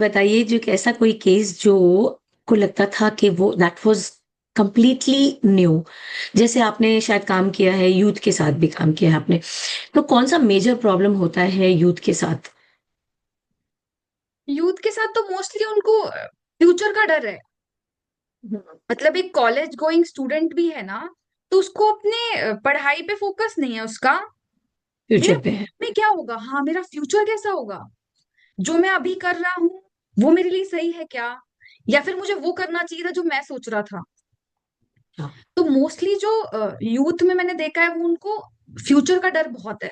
बताइए जो एक ऐसा कोई केस जो को लगता था कि वो दैट वाज कंप्लीटली न्यू, जैसे आपने शायद काम किया है, यूथ के साथ भी काम किया है आपने, तो कौन सा मेजर प्रॉब्लम होता है यूथ के साथ? यूथ के साथ तो मोस्टली उनको फ्यूचर का डर है। मतलब एक कॉलेज गोइंग स्टूडेंट भी है ना, तो उसको अपने पढ़ाई पे फोकस नहीं है उसका। मेरे फ्यूचर पे है। में क्या होगा, हाँ मेरा फ्यूचर कैसा होगा, जो मैं अभी कर रहा हूँ वो मेरे लिए सही है क्या, या फिर मुझे वो करना चाहिए था जो मैं सोच रहा था। हाँ, तो मोस्टली जो यूथ में मैंने देखा है वो उनको फ्यूचर का डर बहुत है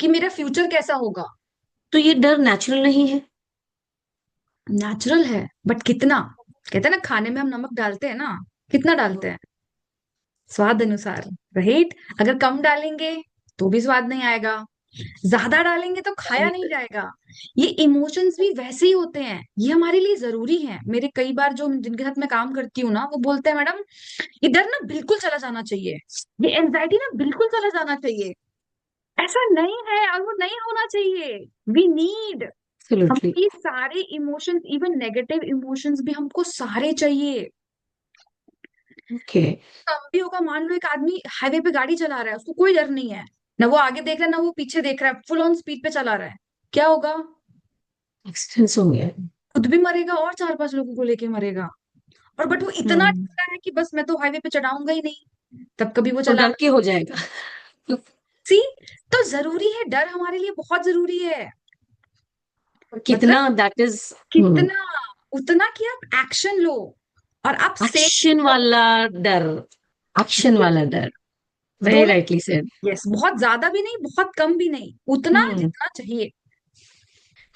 कि मेरा फ्यूचर कैसा होगा। तो ये डर नेचुरल नहीं है? नेचुरल है बट कितना, कहते हैं ना खाने में हम नमक डालते हैं ना, कितना डालते हैं, स्वाद अनुसार। राइट, अगर कम डालेंगे तो भी स्वाद नहीं आएगा, ज्यादा डालेंगे तो खाया नहीं जाएगा। ये इमोशंस भी वैसे ही होते हैं, ये हमारे लिए जरूरी है। मेरे कई बार जो जिनके साथ मैं काम करती हूँ ना, वो बोलते हैं मैडम ये डर ना बिल्कुल चला जाना चाहिए, ये एंजाइटी ना बिल्कुल चला जाना चाहिए। ऐसा नहीं है और वो नहीं होना चाहिए। We need, absolutely. हमको ये सारे इमोशंस, इवन नेगेटिव इमोशंस भी हमको सारे चाहिए। ओके। कब भी होगा, मान लो एक आदमी हाईवे पे गाड़ी चला रहा है, उसको कोई डर नहीं है, ना वो आगे देख रहा है ना वो पीछे देख रहा है, फुल ऑन स्पीड पे चला रहा है, क्या होगा, एक्सीडेंट्स होंगे। खुद भी मरेगा और चार पांच लोगों को लेके मरेगा। और बट वो इतना हम्म। डर रहा है कि बस मैं तो हाईवे पे चढ़ाऊंगा ही नहीं, तब कभी वो वो चला। डर के हो जाएगा। सी, तो जरूरी है, डर हमारे लिए बहुत जरूरी है। मतलब कितना दैट इज। कितना, उतना कि आप एक्शन लो और आप सेफ एक्शन रहो। वाला डर। एक्शन वाला डर। वेरी दोनों, राइटली सेड। यस, बहुत ज्यादा भी नहीं बहुत कम भी नहीं, उतना हम्म। जितना चाहिए।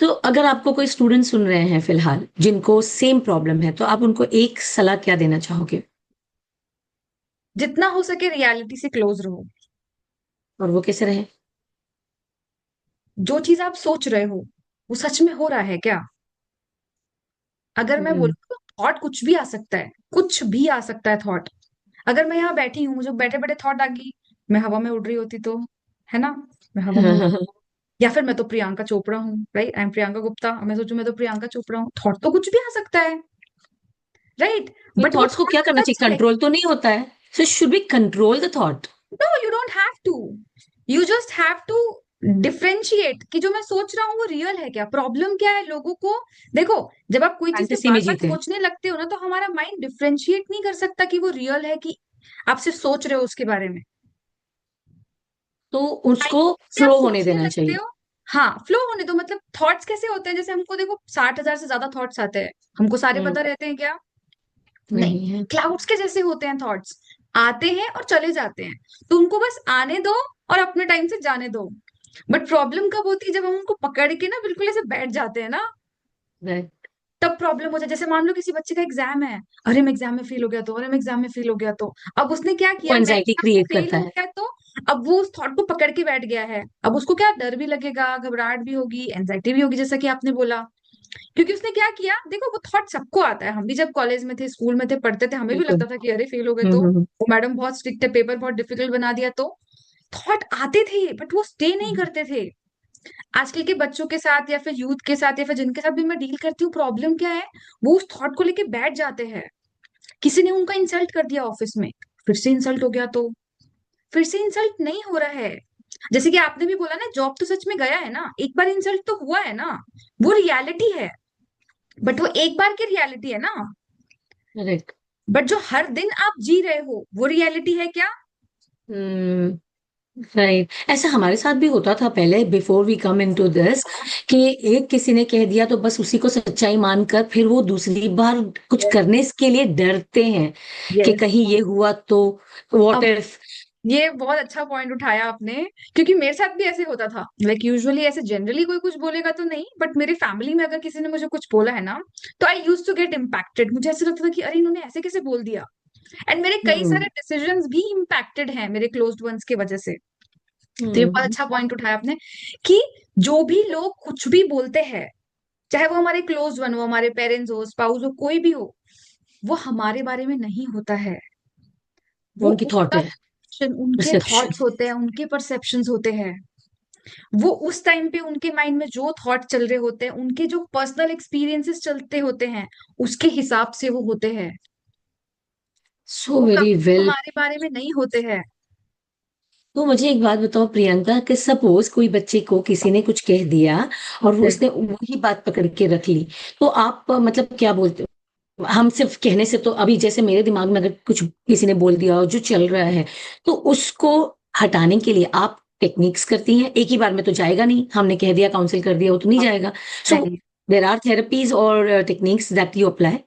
तो अगर आपको कोई स्टूडेंट सुन रहे हैं फिलहाल जिनको सेम प्रॉब्लम है, तो आप उनको एक सलाह क्या देना चाहोगे? जितना हो सके रियलिटी से क्लोज रहो। और वो कैसे रहे? जो चीज आप सोच रहे हो वो सच में हो रहा है क्या। अगर मैं हम्म। बोलूँ तो थॉट कुछ भी आ सकता है, कुछ भी आ सकता है थॉट। अगर मैं यहाँ बैठी हूँ, मुझे बैठे बैठे थॉट आ गई, मैं हवा में उड़ रही होती तो, है ना, मैं हवा में उड़, या फिर मैं तो प्रियंका चोपड़ा हूँ, right, I am Priyanka Gupta, मैं सोचू मैं तो प्रियंका चोपड़ा हूँ, थॉट तो कुछ भी आ सकता है, राइट। तो बट वो थॉट्स को थॉट क्या करना चाहिए? सच है। कंट्रोल तो नहीं होता है। So should be control the thought. No, you don't have to, you just have to differentiate कि जो मैं सोच रहा हूँ वो रियल है क्या, प्रॉब्लम क्या है लोगों को। देखो, जब आप कोई चीज से फैंटेसी बार में बार जीते हैं। सोचने लगते हो ना, तो हमारा माइंड डिफ्रेंशिएट नहीं कर सकता कि वो रियल है कि आप सिर्फ सोच रहे हो उसके बारे में। तो टाइम उसको से आप फ्लो होने सोचने देना लगते चाहिए। हो। हाँ, फ्लो होने दो। मतलब थॉट्स कैसे होते हैं, जैसे हमको देखो 60,000 से ज्यादा थॉट्स आते हैं, हमको सारे हम्म। पता रहते हैं क्या, नहीं। नहीं है। क्लाउड्स के जैसे होते हैं थॉट्स, आते हैं और चले जाते हैं, तो उनको बस आने दो और अपने टाइम से जाने दो। बट प्रॉब्लम कब होती है, जब हम उनको पकड़ के ना बिल्कुल ऐसे बैठ जाते हैं ना, राइट। तब प्रॉब्लम हो जाए। जैसे मान लो किसी बच्चे का एग्जाम है, अरे मैं एग्जाम में फेल हो गया तो, अरे मैं एग्जाम में फेल हो गया तो, अब उसने क्या वो किया, मैं एंजाइटी एग्जाम में क्रिएट फेल करता हो है। गया तो, अब वो उस थॉट को पकड़ के बैठ गया है। अब उसको क्या डर भी लगेगा, घबराहट भी होगी, एंजाइटी भी होगी, जैसा कि आपने बोला। क्योंकि उसने क्या किया, देखो वो थॉट सबको आता है, हम भी जब कॉलेज में थे, स्कूल में थे, पढ़ते थे, हमें भी बिल्कुल। लगता था कि अरे फेल हो गए तो, वो मैडम बहुत स्ट्रिक्ट है, पेपर बहुत डिफिकल्ट बना दिया तो। थॉट आते थे बट वो स्टे नहीं हम्म। करते थे। आजकल के बच्चों के साथ या फिर यूथ के साथ या फिर जिनके साथ भी मैं डील करती हूँ, प्रॉब्लम क्या है, वो उस थॉट को लेके बैठ जाते हैं। किसी ने उनका इंसल्ट कर दिया ऑफिस में, फिर से इंसल्ट हो गया तो, फिर से इंसल्ट नहीं हो रहा है। जैसे कि आपने भी बोला ना, जॉब तो सच में गया है ना, एक बार इंसल्ट तो हुआ है ना, वो रियलिटी है। बट वो एक बार की रियलिटी है ना, करेक्ट। बट जो हर दिन आप जी रहे हो वो रियलिटी है क्या। हम्म। राइट, ऐसा हमारे साथ भी होता था पहले, before we come into this, कि एक किसी ने कह दिया तो बस उसी को सच्चाई मानकर फिर वो दूसरी बार कुछ यस, करने के लिए डरते हैं कि यस। कहीं ये हुआ तो, व्हाट अब इफ। ये बहुत अच्छा पॉइंट उठाया आपने, क्योंकि मेरे साथ भी ऐसे होता था। लाइक यूजुअली ऐसे जनरली कोई कुछ बोलेगा तो नहीं, बट मेरी फैमिली में अगर किसी ने मुझे कुछ बोला है ना, तो आई यूज टू गेट इम्पैक्टेड। मुझे ऐसा लगता था कि अरे इन्होंने ऐसे कैसे बोल दिया। एंड मेरे कई हम्म। सारे डिसीजंस भी इम्पैक्टेड हैं मेरे क्लोज्ड वंस की वजह से। तो ये बहुत हम्म। अच्छा पॉइंट उठाया आपने कि जो भी लोग कुछ भी बोलते हैं, चाहे वो हमारे क्लोज वन हो, हमारे पेरेंट्स हो, स्पाउस हो, कोई भी हो, वो हमारे बारे में नहीं होता है। वो वो उनकी थॉट उनका है। perception, उनके परसेप्शन। थॉट्स होते हैं, उनके परसेप्शंस होते हैं। वो उस टाइम पे उनके माइंड में जो थॉट चल रहे होते हैं, उनके जो पर्सनल एक्सपीरियंसेस चलते होते हैं, उसके हिसाब से वो होते हैं। सो वो वेरी कभी वेल। हमारे बारे में नहीं होते हैं। तो मुझे एक बात बताओ प्रियंका, कि सपोज कोई बच्चे को किसी ने कुछ कह दिया और वो उसने वही बात पकड़ के रख ली, तो आप मतलब क्या बोलते हो? हम सिर्फ कहने से तो, अभी जैसे मेरे दिमाग में अगर कुछ किसी ने बोल दिया और जो चल रहा है, तो उसको हटाने के लिए आप टेक्निक्स करती हैं? एक ही बार में तो जाएगा नहीं, हमने कह दिया काउंसिल कर दिया वो तो नहीं जाएगा। सो नहीं। देर आर थेरेपीज और techniques that you apply.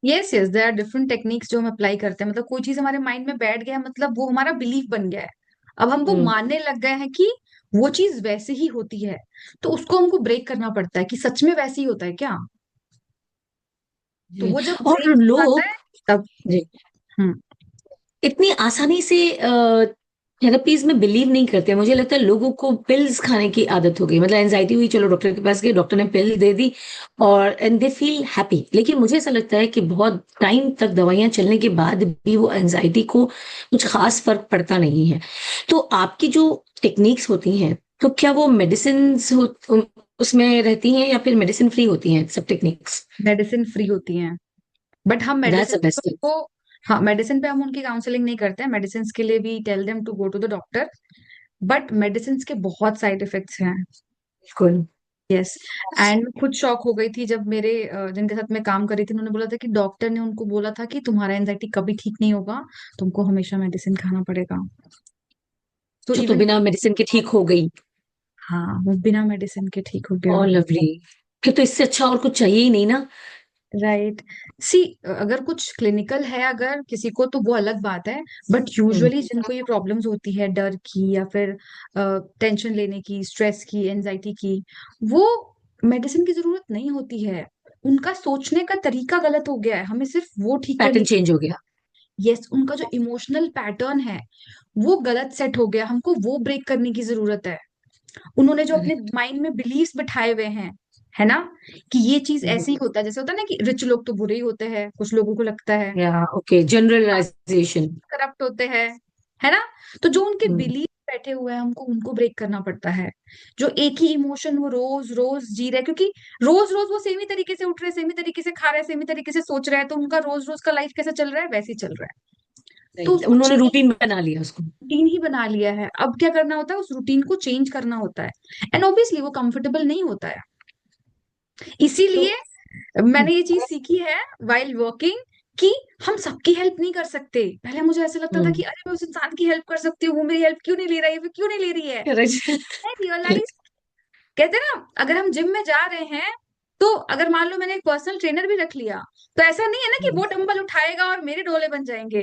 Yes yes, there are different techniques जो हम अप्लाई करते हैं। मतलब कोई चीज हमारे माइंड में बैठ गया है, मतलब वो हमारा बिलीफ बन गया है, अब हम वो हम्म। मानने लग गए हैं कि वो चीज वैसे ही होती है। तो उसको हमको ब्रेक करना पड़ता है कि सच में वैसे ही होता है क्या। तो जी। वो जब और ब्रेक आता लोग, है तब। जी, हम्म। इतनी आसानी से थेरेपीज में बिलीव नहीं करते। मुझे लगता है लोगों को पिल्स खाने की आदत हो गई, मतलब एंजाइटी हुई, चलो डॉक्टर के पास गए, डॉक्टर ने पिल दे दी और एंड दे फील हैप्पी। लेकिन मुझे ऐसा लगता है कि बहुत टाइम तक दवाइयां चलने के बाद भी वो एंजाइटी को कुछ खास फर्क पड़ता नहीं है। तो आपकी जो टेक्निक्स होती हैं, तो क्या वो मेडिसिन उसमें रहती हैं या फिर मेडिसिन फ्री होती हैं सब टेक्निक्स? मेडिसिन फ्री होती हैं, बट हम दैट्स मेडिसिन द बेस्ट। को, हाँ मेडिसिन पे हम उनकी काउंसलिंग नहीं करते हैं। मेडिसिन के लिए भी tell them to go to the doctor, but medicine के बहुत साइड इफेक्ट्स हैं। बिल्कुल। यस। एंड मैं खुद शॉक हो गई थी जब मेरे जिनके साथ मैं काम कर रही थी, उन्होंने बोला था कि डॉक्टर ने उनको बोला था कि तुम्हारा एंजाइटी कभी ठीक नहीं होगा, तुमको हमेशा मेडिसिन खाना पड़ेगा। तो जो तो इवन, बिना मेडिसिन के ठीक हो गई। हाँ वो बिना मेडिसिन के ठीक हो गया। और लवली, फिर तो इससे अच्छा और कुछ चाहिए ही नहीं ना। राइट। सी, अगर कुछ क्लिनिकल है अगर किसी को, तो वो अलग बात है। But hmm. यूजुअली जिनको ये प्रॉब्लम्स होती है, डर की या फिर टेंशन लेने की, स्ट्रेस की, एंजाइटी की, वो मेडिसिन की जरूरत नहीं होती है। उनका सोचने का तरीका गलत हो गया है, हमें सिर्फ वो ठीक करनी। पैटर्न चेंज हो गया। यस, उनका जो इमोशनल पैटर्न है वो गलत सेट हो गया, हमको वो ब्रेक करने की जरूरत है। उन्होंने जो अपने करेक्ट। माइंड में बिलीव्स बिठाए हुए हैं, है ना, कि ये चीज ऐसे ही होता है। जैसे होता है ना कि रिच लोग तो बुरे ही होते हैं, कुछ लोगों को लगता है या ओके, जनरलाइजेशन। करप्ट होते हैं, है ना। तो जो उनके बिलीव बैठे हुए हैं, हमको उनको ब्रेक करना पड़ता है। जो एक ही इमोशन वो रोज रोज जी रहे हैं, क्योंकि रोज रोज वो सेम ही तरीके से उठ रहे हैं, सेम ही तरीके से खा रहे हैं, सेम ही तरीके से सोच रहे हैं, तो उनका रोज रोज का लाइफ कैसा चल रहा है वैसे ही चल रहा है। तो राइट, उसको उन्होंने चेंज, रूटीन बना लिया उसको। रूटीन ही बना लिया है। अब क्या करना होता है, उस रूटीन को चेंज करना होता है। एंड ऑब्वियसली वो कंफर्टेबल नहीं होता है। तो इसीलिए मैंने ये चीज सीखी है वाइल वर्किंग, कि हम सबकी हेल्प नहीं कर सकते। पहले मुझे ऐसे लगता था हम्म। कि अरे मैं उस इंसान की हेल्प कर सकती हूँ, वो मेरी हेल्प क्यों नहीं ले रही है, फिर क्यों नहीं ले रही है। करेक्ट। रियलाइज, कहते हैं ना, अगर हम जिम में जा रहे हैं, तो अगर मान लो मैंने एक पर्सनल ट्रेनर भी रख लिया, तो ऐसा नहीं है ना कि वो डंबल उठाएगा और मेरे डोले बन जाएंगे।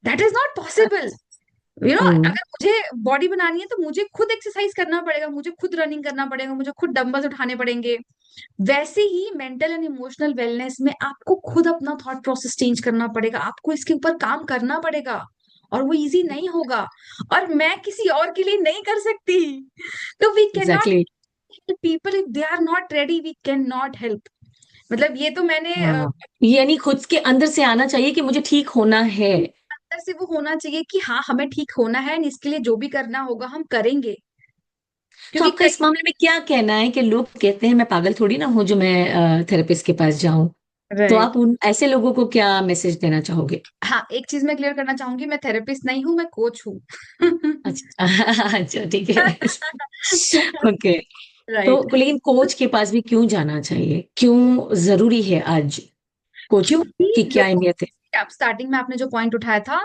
That is not possible. Hmm. अगर मुझे बॉडी बनानी है तो मुझे खुद एक्सरसाइज करना पड़ेगा, मुझे खुद रनिंग करना पड़ेगा, मुझे खुद डंबल्स उठाने पड़ेंगे। वैसे ही मेंटल एंड इमोशनल वेलनेस में आपको खुद अपना थॉट प्रोसेस चेंज करना पड़ेगा, आपको इसके ऊपर काम करना पड़ेगा, और वो इजी नहीं होगा। और मैं किसी और के लिए नहीं कर सकती। तो we can not exactly. People if they are not ready, we can not help. मतलब ये तो मैंने हाँ, यानी खुद के अंदर से आना चाहिए कि मुझे ठीक होना है। अंदर से वो होना चाहिए कि हाँ हमें ठीक होना है, and इसके लिए जो भी करना होगा हम करेंगे। तो क्योंकि आपका कई, इस मामले में क्या कहना है? कि लोग कहते हैं मैं पागल थोड़ी ना हूँ जो मैं थेरेपिस्ट के पास जाऊं। तो राइट, आप उन ऐसे लोगों को क्या मैसेज देना चाहोगे? हाँ एक चीज मैं क्लियर करना चाहूंगी, मैं थेरेपिस्ट नहीं हूँ, मैं कोच हूँ। अच्छा। अच्छा, ठीक है। ओके। राइट। तो लेकिन कोच के पास भी क्यों जाना चाहिए? क्यों जरूरी है आज कोच क्योंकि की क्या देखो, अहमियत है? आप स्टार्टिंग में आपने जो पॉइंट उठाया था,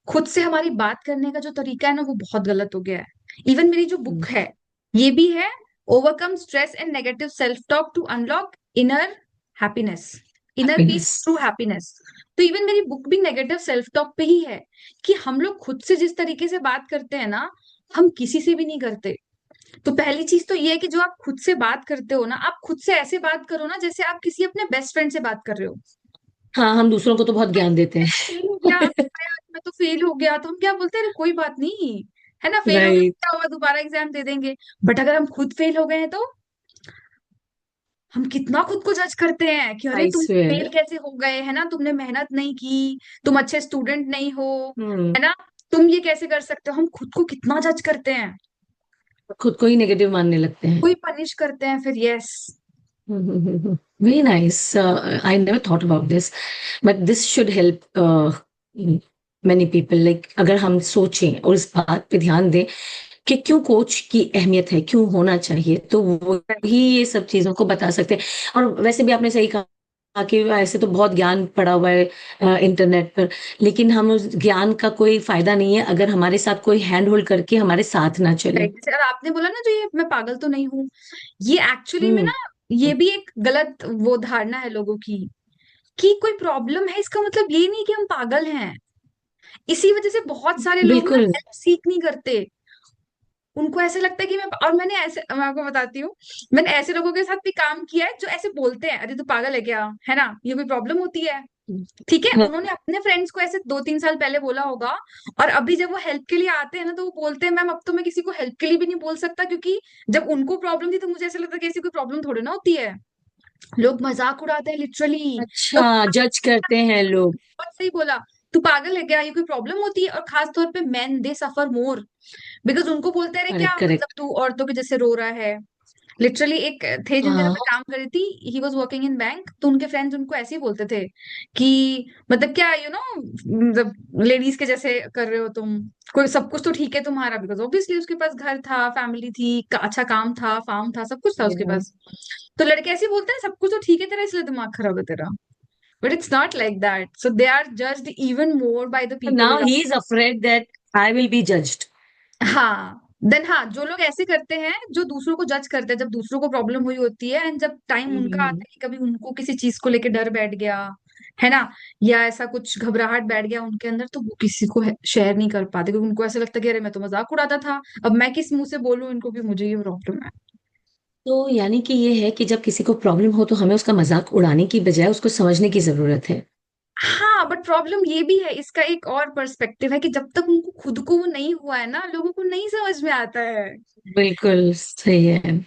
खुद से हमारी बात करने का जो तरीका है ना, वो बहुत गलत हो गया है। इवन मेरी जो बुक है, ये भी है, overcome stress and negative self talk to unlock inner happiness, inner peace happiness. Through happiness. तो इवन मेरी बुक भी नेगेटिव सेल्फ टॉक पे ही है, कि हम लोग खुद से जिस तरीके से बात करते हैं ना, हम किसी से भी नहीं करते। तो पहली चीज तो ये है कि जो आप खुद से बात करते हो ना, आप खुद से ऐसे बात करो ना जैसे आप किसी अपने बेस्ट फ्रेंड से बात कर रहे हो। हाँ, हम दूसरों को तो बहुत ज्ञान देते फेल हो गया, हैं। अरे आज मैं तो फेल हो गया, तो हम क्या बोलते हैं, अरे कोई बात नहीं, है ना, फेल हो गया तो राइट। क्या हुआ, दोबारा एग्जाम दे देंगे। बट अगर हम खुद फेल हो गए हैं, तो हम कितना खुद को जज करते हैं कि अरे आई तुम फेल स्वेयर। कैसे हो गए, है ना, तुमने मेहनत नहीं की, तुम अच्छे स्टूडेंट नहीं हो, हम्म। है ना, तुम ये कैसे कर सकते हो, हम खुद को कितना जज करते हैं। खुद को ही नेगेटिव मानने लगते हैं। कोई पनिश करते हैं फिर, yes. Very nice, I never thought about this, but this should help many people. Like अगर हम सोचें और इस बात पे ध्यान दें कि क्यों कोच की अहमियत है, क्यों होना चाहिए, तो वो ही ये सब चीजों को बता सकते हैं। और वैसे भी आपने सही कहा कि ऐसे तो बहुत ज्ञान पड़ा हुआ है इंटरनेट पर, लेकिन हम उस ज्ञान का कोई फायदा नहीं है अगर हमारे साथ कोई हैंड होल्ड करके हमारे साथ ना चले। राइट, जैसे और आपने बोला ना जो ये मैं पागल तो नहीं हूँ, ये एक्चुअली में हम्म। ना, ये भी एक गलत वो धारणा है लोगों की कि कोई प्रॉब्लम है इसका मतलब ये नहीं कि हम पागल हैं। इसी वजह से बहुत सारे लोग ना बिल्कुल। हेल्प सीख नहीं करते। उनको ऐसे लगता है कि मैं, और मैंने ऐसे, मैं आपको बताती हूँ, मैंने ऐसे लोगों के साथ भी काम किया है जो ऐसे बोलते हैं, अरे तू पागल है क्या, है ना, ये कोई प्रॉब्लम होती है। ठीक है, उन्होंने अपने फ्रेंड्स को ऐसे 2-3 साल पहले बोला होगा, और अभी जब वो हेल्प के लिए आते हैं ना तो वो बोलते हैं मैम अब तो मैं किसी को हेल्प के लिए भी नहीं बोल सकता, क्योंकि जब उनको प्रॉब्लम थी तो मुझे ऐसा लगता है कि ऐसी कोई प्रॉब्लम थोड़ी ना होती है। लोग मजाक उड़ाते हैं लिटरली। तो अच्छा, जज करते हैं लोग। बहुत सही बोला, तू पागल है क्या, ये कोई प्रॉब्लम होती है। और खास तौर पे main they suffer more, because उनको बोलते हैं, अरे क्या करेक्ट, मतलब करेक्ट। तू औरतों के जैसे रो रहा है। लिटरली एक थे जिन जगह हाँ। पे काम कर रही थी, he was working in bank, तो उनके फ्रेंड्स उनको ऐसे ही बोलते थे कि मतलब क्या मतलब लेडीज के जैसे कर रहे हो तुम, कोई सब कुछ तो ठीक है तुम्हारा, बिकॉज ऑब्वियसली उसके पास घर था, फैमिली थी, अच्छा काम था, फार्म था, सब कुछ था उसके Yeah. पास। तो लड़के ऐसे ही बोलते हैं सब कुछ तो ठीक है तेरा, इसलिए दिमाग खराब है तेरा। But it's not like that, so they are judged even more by the people Now around. he is afraid that I will be judged. हाँ, देन हाँ, जो लोग ऐसे करते हैं जो दूसरों को जज करते हैं, जब दूसरों को प्रॉब्लम हुई होती है, एंड जब टाइम उनका हम्म। आता है कि कभी उनको किसी चीज को लेके डर बैठ गया, है ना, या ऐसा कुछ घबराहट बैठ गया उनके अंदर, तो वो किसी को शेयर नहीं कर पाते, क्योंकि उनको ऐसा लगता है कि अरे मैं तो मजाक उड़ाता था, अब मैं किस मुंह से बोलूं इनको कि मुझे ये प्रॉब्लम है। तो यानी कि ये है कि जब किसी को प्रॉब्लम हो तो हमें उसका मजाक उड़ाने की बजाय उसको समझने की जरूरत है। हाँ, बट प्रॉब्लम ये भी है, इसका एक और पर्सपेक्टिव है कि जब तक उनको खुद को वो नहीं हुआ है ना, लोगों को नहीं समझ में आता है। बिल्कुल सही है,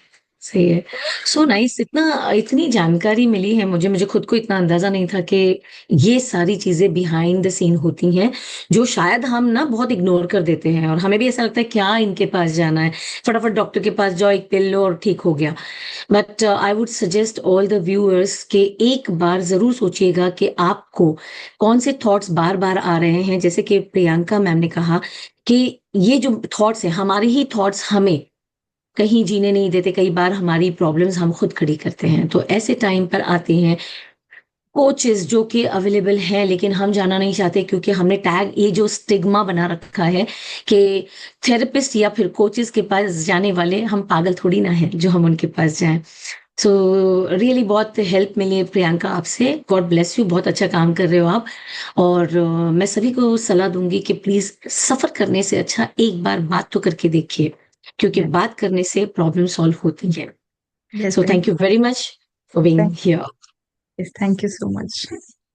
सही है। सो नाइस, इतना इतनी जानकारी मिली है मुझे, मुझे खुद को इतना अंदाजा नहीं था कि ये सारी चीजें बिहाइंड द सीन होती हैं, जो शायद हम ना बहुत इग्नोर कर देते हैं, और हमें भी ऐसा लगता है क्या इनके पास जाना है, फटाफट डॉक्टर के पास जाओ, एक पिल लो और ठीक हो गया। But I would suggest all the viewers के एक बार जरूर सोचिएगा कि आपको कौन से थॉट्स बार बार आ रहे हैं। जैसे कि प्रियंका मैम ने कहा कि ये जो थॉट्स हैं, हमारे ही थॉट्स हमें कहीं जीने नहीं देते, कई बार हमारी प्रॉब्लम्स हम खुद खड़ी करते हैं। तो ऐसे टाइम पर आते हैं कोचेस जो कि अवेलेबल हैं, लेकिन हम जाना नहीं चाहते क्योंकि हमने टैग, ये जो स्टिग्मा बना रखा है कि थेरेपिस्ट या फिर कोचेस के पास जाने वाले हम पागल थोड़ी ना हैं जो हम उनके पास जाएं। सो रियली बहुत हेल्प मिली है प्रियंका आपसे, गॉड ब्लेस यू, बहुत अच्छा काम कर रहे हो आप। और मैं सभी को सलाह दूंगी कि प्लीज सफर करने से अच्छा एक बार बात तो करके देखिए, क्योंकि बात करने से प्रॉब्लम सॉल्व होती है। Yes, so thank you very much for being here. Yes, thank you so much.